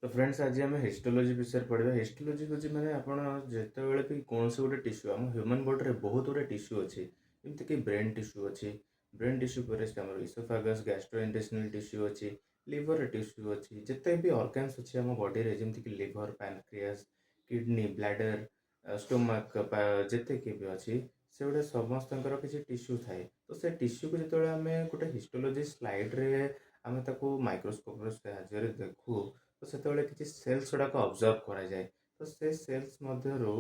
तो फ्रेंड्स आज आम हिस्टोलोजी विषय पढ़ा। हिस्टोलोजी हूँ मैंने आपड़ जिते भी कौन से गोटे टिश्यू आम ह्यूमन बॉडी में बहुत गुटे टिश्यू अच्छी जमीक ब्रेन टिश्यू अच्छी। ब्रेन टिश्यू पर इसोफागस गैस्ट्रोइंटेस्टिनल टिश्यू अच्छी। लिवर टिश्यू अच्छी जिते भी ऑर्गन्स अच्छी आम बॉडी में जमीक liver pancreas kidney bladder stomach जिते भी अच्छी से गुटे समस्त किसी टिश्यू थाए। तो से टिश्यू को जो आम गोटे हिस्टोलोजी स्लाइड्रे आम माइक्रोस्कोप साहाय्य देखू तो से किसी सेल्स गुड़ाक ऑब्जर्व करा जाए। तो से सेल्स मध्यरु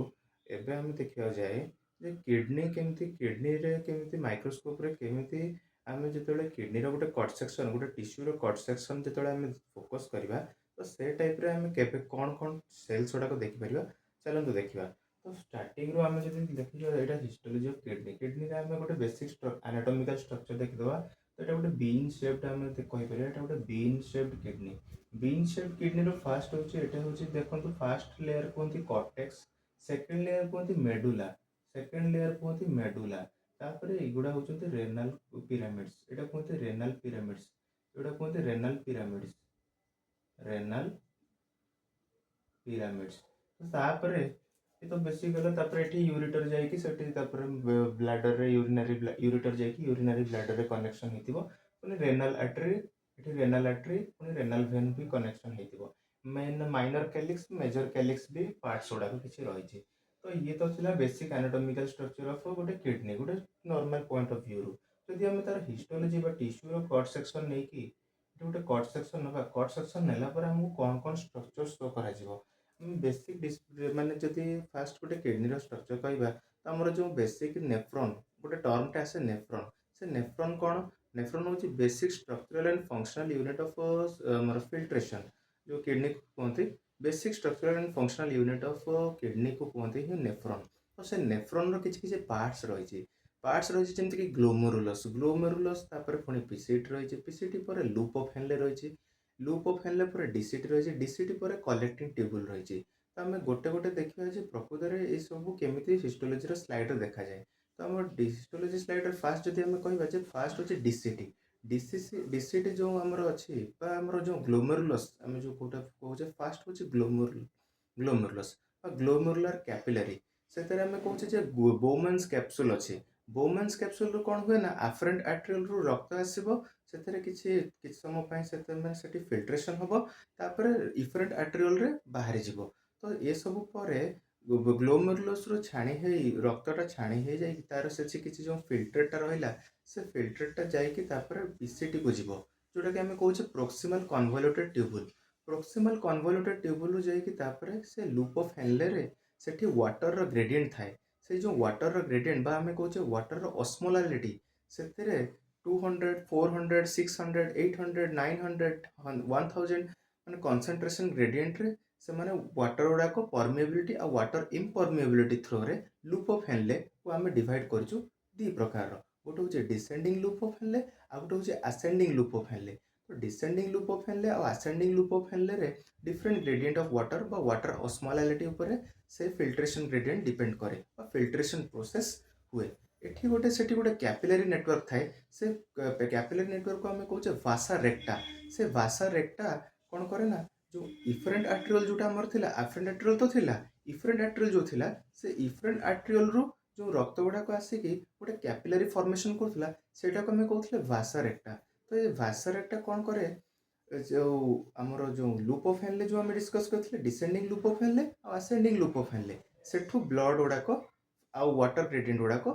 एबे हम देखा जाए जे किडनी केमती किडनी रे केमती माइक्रोस्कोप रे केमती आम जो किडनी रो गोटे कट सेक्शन गोटे टिश्यू रो कट सेक्शन जो आम फोकस करवा तो से टाइप रे आम केबे कौन कौन सेल्स गुड़ाक देखिपर चलते देखा। तो स्टार्टिंग रू आम जो देखिए यहाँ हिस्टोलोजी ऑफ किडनी किडनी आम गोटे बेसिक एनाटॉमिकल स्ट्रक्चर देखीदे। तो ये गोटे बीन शेप्ड आम कहीपर ये गोटे bean shaped kidney. Bean shape kidney रो फास्ट होची देखो फास्ट लेयर कहते कॉर्टेक्स सेकंड लेयर कहते मेडुला सेकंड लेयर कहते मेडुला तापर एगुड़ा होचंती रेनल पिरामिड्स एटा कहते रेनल पिरामिड्स एटा कहते रेनल पिरामिड्स। तो तापर ये तो बेसिक गला तापर एठी यूरिटर जाईकी सेठी तापर ब्लैडर रे यूरिटर जाईकी यूरिनरी ब्लैडर रे कनेक्शन हेतिबो पुनी रेनल आर्टरी एठी रेनल आर्टरी पुनी रेनल वेन भी कनेक्शन हेतिबो। Main minor calyx major calyx भी पार्ट्स गुडा किछि रहिछि। तो ये तो थिला बेसिक एनाटॉमिकल स्ट्रक्चर ऑफ गोटे किडनी गोटे नॉर्मल पॉइंट ऑफ व्यू रु जदि हम तार हिस्टोलॉजी बा टिश्यू रो कट सेक्शन नै कि गोटे कट सेक्शन नबा कट सेक्शन नेला पर हमहु कोन कोन स्ट्रक्चर शो करा जिवो बेसिक माने जदि फास्ट गोटे किडनी रो स्ट्रक्चर कहबा तो हमर जो बेसिक नेफ्रॉन गोटे टर्म टा आसे नेफ्रॉन से नेफ्रॉन कोन नेफ्रॉन होची basic structural and functional unit of हमर फिल्ट्रेशन जो किडनी को कहते basic structural and functional unit of kidney को कहते ही नेफ्रॉन। तो से नेफ्रॉन रो किछि किछि पार्ट्स रही जमीक ग्लोमेरुलस ग्लोमेरुलस तापर पुणी पीसीटी रही पीसीटी पर लूप ऑफ हेनले रही लूप ऑफ हेनले पर डीसीटी रही डीसीटी पर कलेक्टिंग ट्यूबुल रही। तो आम गोटे गोटे देखा प्रकृत में ये सब केमी हिस्टोलोजी स्लाइड देखा जाए। तो आम हिस्टोलोजी स्लाइड फास्ट जब आम कह फास्ट हूँ डीसीटी डीसीटी जो आमर अच्छी आमर जो ग्लोमेरुलस आम जो कहे फास्ट हूँ ग्लोमेरुलस ग्लोमेरुलर कैपिलरी से आम कहे बोमेन्स कैप्सूल अच्छी बोमेन्स कैप्सूल रू कौन हुए ना आफरेंट आर्टेरियल रू रक्त आसो से किसी समय से फिल्ट्रेशन हम तापर इफरेंट आर्टेरियल रे बाहरी जीव। तो ये सब पर ग्लोमेरुलस रू छाणी रक्तटा छाणी हो जाए तार से किसी जो फिल्टरटा रहा से फिल्टरटा जापर पीसीटी को जीव जोटा कि आम कहे proximal convoluted tubule proximal convoluted tubule जापर से लूप ऑफ हेनले रे सेठी वाटर रो ग्रेडिएंट थाए से जो वाटर रो ग्रेडिएंट बा आम कहे वाटर रो ऑस्मोलालिटी से 200 400 600 800 900 1000 माने कंसंट्रेशन ग्रेडिएंट रे से माने वाटर गुड़ाक परमेबिलिटी आ वाटर इम्परमेबिलिटी थ्रो रे लूप ऑफ हेनले को आम डिवाइड करछु दी प्रकार गोटे हूँ डिसेंडिंग लूप ऑफ हेनले आ गोटे हूँ आसेंडिंग लूप ऑफ हेनले। तो डिसेंडिंग लूप ऑफ हेनले और आसेंडिंग लूप ऑफ हेनले रे डिफरेंट ग्रेडिएंट ऑफ वाटर बा वाटर ऑस्मोलालिटी ऊपर से फिल्ट्रेशन ग्रेडिएंट डिपेंड करे और फिल्ट्रेशन प्रोसेस हुए। एठी गोटे सेठी गोटे कैपिलरी नेटवर्क थाए से कैपिलरी नेटवर्क को आम कहे वासा रेक्टा से वासा रेक्टा कौन करे ना जो इफरेंट आर्टेरियल जोटा आमर थिला आफरेंट आर्टेरियल तो थिला इफरेंट आर्टेरियल जो थिला से इफरेंट आर्टेरियल रू जो रक्त गुड़ाक आसिकी गोटे कैपिलरी फॉर्मेशन करथिला सेटा को आम कहथिले वासा रेक्टा। तो ये वासा रेक्टा कौन करे जो आमर जो लूप ऑफ हेनले जो आम डिस्कस करथिले डिसेंडिंग लूप ऑफ हेनले और आसेंडिंग लूप ऑफ हेनले सेठू ब्लड गुड़ाक आउ वाटर ग्रेडिएंट गुड़ाक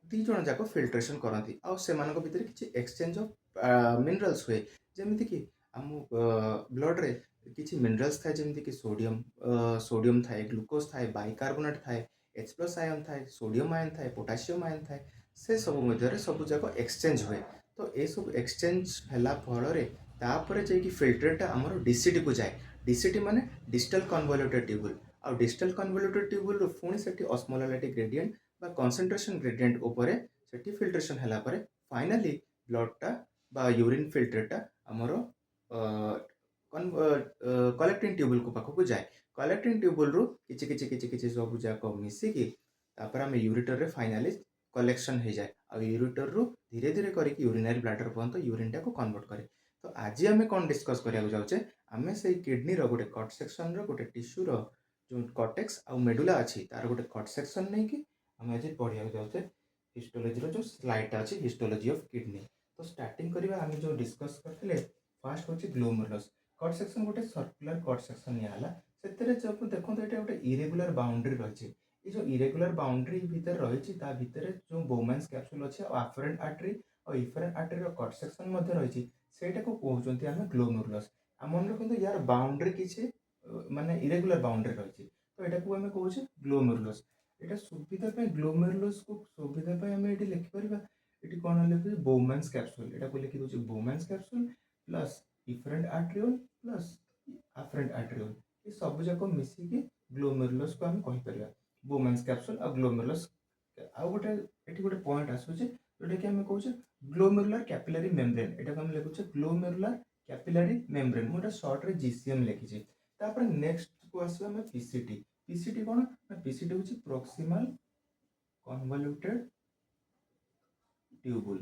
दी जण जाक फिल्ट्रेशन करती आउ सेमानक भितर किछि एक्सचेंज ऑफ मिनरल्स हुए जेमिति कि आम ब्लड रे किछि मिनरल्स थाए जेमिति कि सोडियम थाए ग्लूकोज थाए बाइकार्बोनेट थाए H प्लस आयन थाए सोडियम आयन थाए पोटासियम आयन थाए से सब मध्य सब जाक एक्सचेंज हुए। तो ये सब एक्सचेंज है फल तापर जाकि फिल्टरटा आमर डीसीटी को जाए डीसीटी माने डिस्टल कन्वोल्यूटेड ट्यूबुल आ डिस्टल कन्वोल्यूटेड ट्यूबुल रो पुणी सेठी ऑस्मोलालिटी ग्रेडिएंट बा कंसंट्रेशन ग्रेडिएंट ऊपर सेठी फिल्ट्रेशन है फाइनाली ब्लडटा बा यूरिन फिल्टरटा आमर कलेक्टिंग ट्यूबुल को पाखक जाए कलेक्टिंग ट्यूबुल रु किछि किछि किछि किछि सब जाक मिसिकी तापर आम यूरिटर रे फाइनाली कलेक्शन हो जाए आ यूरिटर रु धीरे धीरे करके यूरिनरी ब्लैडर पर्यंत यूरिनटा को कन्वर्ट करे। तो आज आम कौन डिस्कस करिया जाउचे आमे से किडनी रो गोटे कट सेक्शन रो गोटे टिश्यू रो जो कॉर्टेक्स आ मेडुला अच्छी तार गोटे कट सेक्शन नहीं कि आम आज पढ़िया जाऊे हिस्टोलोजी जो स्लाइडटा अच्छी हिस्टोलोजी ऑफ किडनी। तो स्टार्टिंग करवा आम जो डिस्कस करते फास्ट हूँ ग्लोमेरुलस कट सेक्शन गोटे सर्कुलर कट सेक्शन निहला से जब देखो ये गोटे इरेगुलर बाउंड्री रही ये जो इरेगुलर बाउंड्री भितर रही भितर जो बोमेन्स कैप्सूल अच्छे आफरेंट आर्टरी और इफरेंट आर्टरी कट सेक्शन रही सेटा को कहते हैं ग्लोमेरुलस। मन रखते यार बाउंड्री किसी माने इरेगुलर बाउंड्री रही तो यहाँ को आम कहे ग्लोमेरुलस। यहाँ सुविधा ग्लोमेरुलस को सुविधा आम ये लिखिपर ये कौन लिखे बोमेन्स कैप्सूल यहाँ को लिखी दूसरी Bowman's capsule plus efferent arteriole plus afferent arteriole ये सब जाक मिसिकी ग्लोमेरुलस को आम कहीपर बोमेन्स कैप्सूल और ग्लोमेरुलस। आउ गोटे ये गोटे पॉइंट आसूचे जोटा कि आम कहे ग्लोमेरुलर कैपिलरी मेम्ब्रेन यहाँ आम लिखुचे ग्लोमेरुलर कैपिलरी मेम्ब्रेन मुझे सर्ट रे जीसीएम लिखी। तापर नेक्स्ट को आसवा आम पीसीटी। पीसीटी कौन ना पीसीटी हूँ proximal convoluted tubule.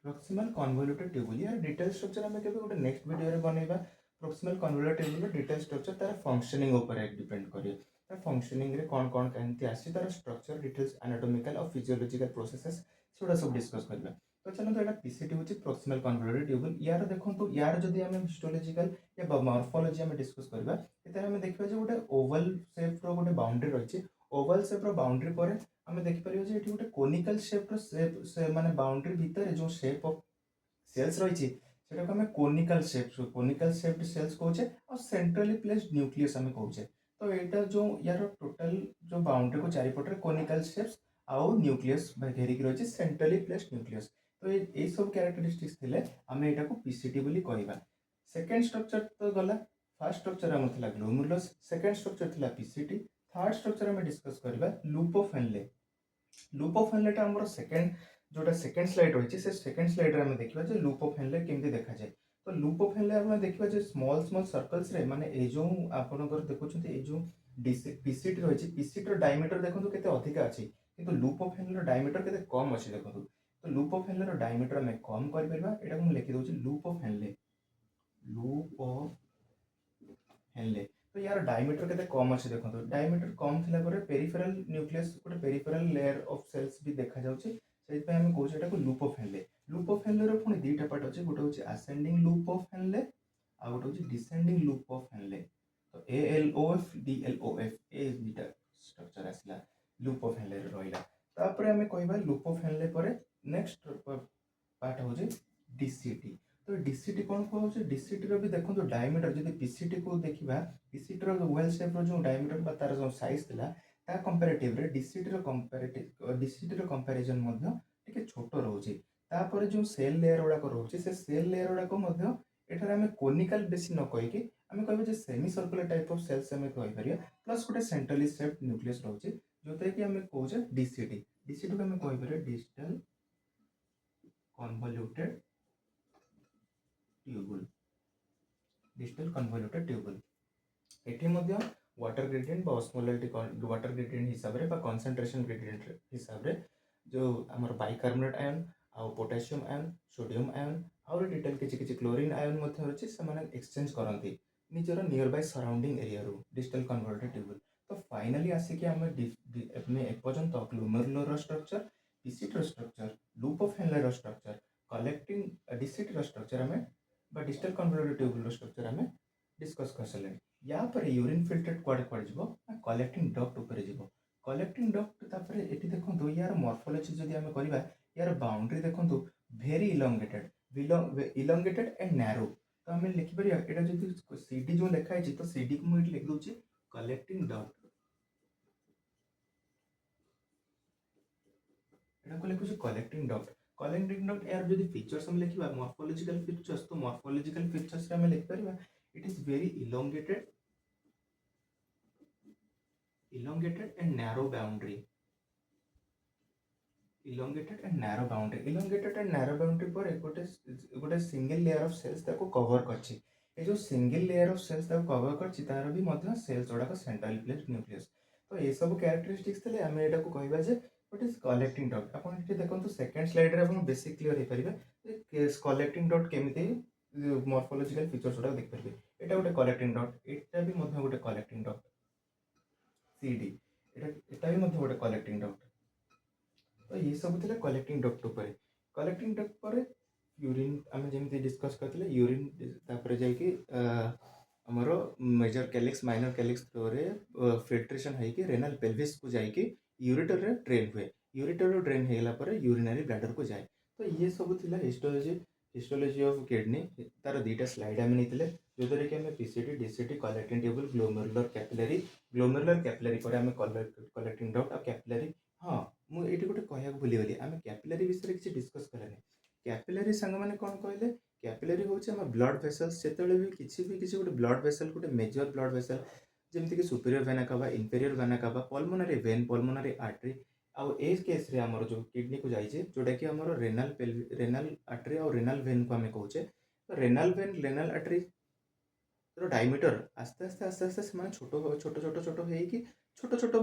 Proximal convoluted tubule यार डिटेल स्ट्रक्चर आम के गोटे नेक्स्ट वीडियो रे बनैबा। Proximal convoluted tubule detail structure तार फंक्शनिंग ऊपर डिपेंड करे तार फंक्शनिंग रे कौन कौन केमती आसी तार स्ट्रक्चर डिटेल्स एनाटॉमिकल और फिजियोलॉजिकल प्रोसेसेस सेटा सब डिस्कस करबा। तो चलो यहाँ पीसीटी हूँ प्रॉक्सिमल कन्वोल्यूटेड ट्यूबुल यार देखो यार जदि आम हिस्टोलॉजिकल या मॉर्फोलॉजी आम डिस्कस करबा आम देखा गोटे ओवल शेप रो गोटे बाउंड्री रही ओवल शेप रो बाउंड्री पर आम देखिपर ये गोटे कोनिकल शेप रो शेप माने बाउंड्री भितर जो शेप ऑफ सेल्स रही को आम कोनिकल शेप्ड सेल्स कहे और सेंट्रली प्लेस्ड न्यूक्लियस आम कहे। तो यहाँ जो यार टोटल जो बाउंड्री को चारिपटे कोनिकल शेप्स आउ न्यूक्लियस घेरिक रही सेंट्रली प्लेस्ड न्यूक्लियस। तो ये सब कैरेक्टरिस्टिक्स थे आम यहाँ को पीसीटी बोली कहवा। सेकेंड स्ट्रक्चर तो गला फर्स्ट स्ट्रक्चर आम था ग्लोमेरुलस सेकेंड स्ट्रक्चर था पीसीटी थर्ड स्ट्रक्चर आम डिस्कस करवा loop of Henle. Loop of हेनलेटा आम सेकेंड जोटा सेकेंड स्लाइड रही है सेकेंड स्लाइड रे देखा लूप ऑफ हेनले केमती देखा जाए। तो लूप ऑफ हेनले आम देखा स्मॉल स्मॉल सर्कल्स रे माने ए जो आपनकर देखुछन्ते ए जो पीसीटी रही पीसीटी डायमीटर देखो केते अधिक अच्छी किंतु लूप ऑफ हेनले डायमीटर केते कम अच्छी देखो। तो लूप ऑफ हेनले डायमीटर आम कम कर एटा को लिखि दउछि loop of Henle loop of Henle. तो यार डायमीटर केते कम अच्छे देखो डायमीटर कम थिला परे पेरिफेरल न्यूक्लियस गोटे पेरिफेरल लेयर ऑफ सेल्स भी देखा जाउछि से आम कहे को loop of Henle. Loop of Henle रो पुणी दुईटा पार्ट अच्छे गोटे हूँ आसेंडिंग लूप ऑफ हेनले आ गोटे हूँ डिसेंडिंग लूप ऑफ हेनले। तो ALOF DLOF ए दुईटा स्ट्रक्चर आसला लूप ऑफ हेनले रहा। तापर आम कहवा लूप ऑफ हेनले पर नेक्स्ट पार्ट हूँ DCT। तो DCT कौन कहे DCT रो भी देखो तो डायमीटर जब पीसीटी को देखा पीसीटी रो वेल शेप रो जो डायमीटर तार जो साइज थिला ता कंपैरेटिव रे DCT रो कंपैरिजन मध्य टिके छोट रोचे। तापर जो सेल लेयर गुड़ाक रोचे से सेल लेयर गुड़ाक एठार आम कोनिकल बेसी न कहीकि आम कह semi circular type of cells आम कहीपर प्लस गोटे सेंट्रली शेप्ड न्यूक्लियस रोचे जोटा कि आम कहे DCT। DCT को आम कहीपर digital convoluted tubule digital convoluted tubule. एठी मध्य water gradient osmolarity water gradient हिसाब से कंसंट्रेशन ग्रेडियंट हिसाब से जो आमर बाइकार्बोनेट आयन आउ पोटेशियम आयन सोडियम आयन आउ डिटेल किसी क्लोरीन आयन अच्छे से एक्सचेंज करती निजर नियर बाय सराउंडिंग एरिया रू डिजिटल कन्वर्टेड ट्यूबुल। तो फाइनली आसिक आम एपर्यंत glomerular structure PCT structure loop of Henle structure collecting DCT structure आम डिजिटल कन्वर्टेड ट्यूबुल स्ट्रक्चर आम डिस्कस कर सारे। या पर यूरिन फिल्ट्रेट कुआडे कुआडे जीवो कलेक्टिंग डक्ट ऊपर जीवो कलेक्टिंग डक्ट तापर एटी देखो यार मॉर्फोलॉजी जदि आम करबा यार बाउंड्री देखो वेरी इलंगेटेड एंड नैरो। तो आम लिखिपर एटा जदि सीडी जो लिखाई तो सीडी को मुझे लिख दूची कलेक्टिंग डक्ट एटा को लिखुची कलेक्टिंग डक्ट। कलेक्टिंग डक्ट यार जदि फीचर्स हम लिखिबा मॉर्फोलॉजिकल फीचर्स तो मॉर्फोलॉजिकल फीचर्स रे हम लिख परबा it is very elongated and narrow boundary पर गोटे सिंगल लेयर ऑफ सेल्स ताको कवर करछि ए जो सिंगल लेयर ऑफ सेल्स ताको कवर करछि तार भी मध्य सेल्स जोड़ाक सेंट्रल प्लेट न्यूक्लियस। तो ये सब कैरेक्टरिस्टिक्स थे आम एटा को कहबा जे व्हाट इज कलेक्टिंग डक्ट। आपन एठी देखंतु सेकंड स्लाइड रे आपन बेसिक क्लियर हे परिबे कलेक्टिंग डक्ट केमिति मॉर्फोलॉजिकल फीचर्स जोड़ा देख परिबे। एटा गोटे कलेक्टिंग डक्ट, एटा भी मध्य गोटे कलेक्टिंग डक्ट सीडी, एटा भी मध्य गोटे कलेक्टिंग डक्ट। तो ये सब थिला कलेक्टिंग डक्ट ऊपर। कलेक्टिंग डक्ट पर यूरिन आम जमी डिस्कस करते यूरिन तापर जाकि आमर major calyx minor calyx through रे फिल्ट्रेशन होइकि रेनाल पेल्विस को जाइकि यूरेटर रे ड्रेन हुए। यूरेटर रो ड्रेन हेला पर यूरिनरी ब्लैडर को जाए। तो ये सब थिला हिस्टोलॉजी ऑफ किडनी। तार दुईटा स्लाइड आम नहीं जो द्वारा कि आम PCT DCT collecting table glomerular capillary पर आम कलेक्टिंग डक्ट और कैपिलरी। हाँ मुझे गोटे कहया भूलीगली आम कैपिलरी विषय किसी डिस्कस कलानी। कैपिलरी सांग मैंने कौन कहले कैपिलरी हूँ आम ब्लड भेसल्स जिते भी किसी गोटे ब्लड भेसल गोटे मेजर ब्लड भेसल जमीक superior vena cava inferior vena cava pulmonary when पल्मोनारी artery आउ ए केस रे हमर जो किडनी को जाइए जोटा कि हमर रेनाल आर्टरी और रेनाल वेन को आम कहचे। तो renal when renal artery diameter आस्ते आस्ते आस्ते आस्ते से छोट छोट छोट छोट होगी छोट छोट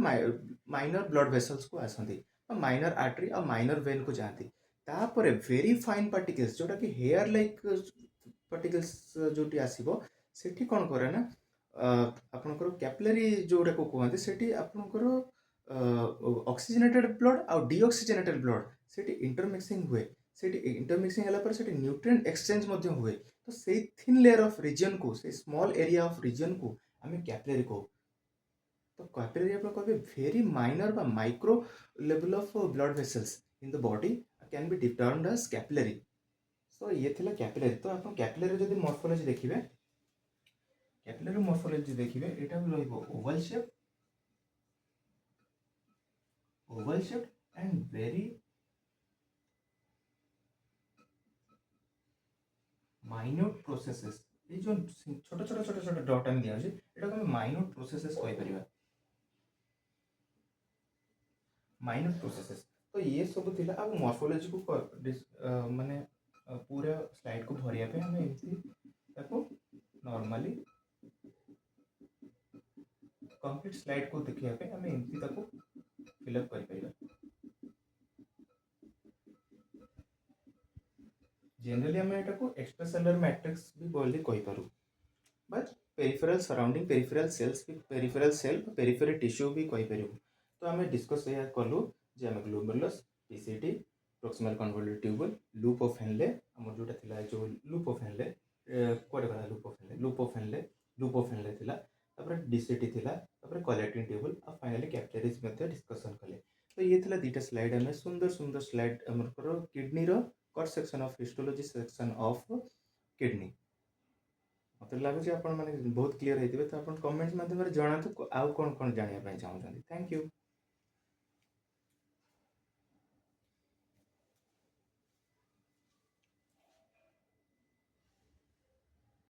माइनर ब्लड भेसल्स को आसती माइनर आर्टरी और माइनर वेन को जाती। तापर वेरी फाइन पार्टिकल्स जोटा कि हेयर लाइक पार्टिकल्स जोटी आसीबो सेठी कौन करे ना आपनकर कैपिलरी जोटा को कहते सेठी आपनकर ऑक्सीजनेटेड ब्लड और डीऑक्सीजनेटेड ब्लड सेठी इंटरमिक्सिंग हुए। सेठी इंटरमिक्सिंग होला पर सेठी न्यूट्रिएंट एक्सचेंज मध्य हुए। तो से थिन लेयर ऑफ रीजन को से स्मॉल एरिया ऑफ रीजन को आम कैपिलरी कहू। तो कैपिलरी आप कहे वेरी माइनर बा micro level of blood vessels in the body can be termed as capillary. So ये थिला कैपिलरी। तो आप कैपिलरी जब मॉर्फोलॉजी देखिए कैपिलरी मॉर्फोलॉजी देखिए एटा भी रहिबो Oval shape and very minute processes. ये जो छोट छोट छोट छोट डॉट आम दिया एटा को माइन्यूट प्रोसेसेस कहि परिबा माइन्यूट प्रोसेसेस। तो ये सब थिला अब मॉर्फोलॉजी को माने पूरा स्लाइड को भरिया पे हमें एमती ताको नॉर्मली कंप्लीट स्लाइड को देखिया पे हमें एमती ताको फिलअप करि परिबा। जनरली हमें एटा को एक्स्ट्रा सेलुलर मैट्रिक्स भी बोली कहि पारु but peripheral surrounding peripheral cells भी पेरिफेरल सेल पेरिफेरल टिश्यू भी कहि पारु। तो हमें डिस्कस या कलु जे हमें glomerulus PCT proximal convoluted tubule loop of Henle हमर जोटा थिला जो लूप ऑफ हेनले कोड करा लूप ऑफ हेनले थिला तापर डीसीटी थिला तापर कलेक्टिंग ट्यूबल और फाइनली कैपिलरीज मध्ये डिस्कशन कले। तो ये थिला दुईटा स्लाइड हमें सुंदर सुंदर स्लाइड हमर किडनी रो cut section of histology section of kidney. मत लगुच आप बहुत क्लीयर होते तो आप कमेंट्स माध्यम जनातु आउ कौन कौन जानापी चाहते। Thank you.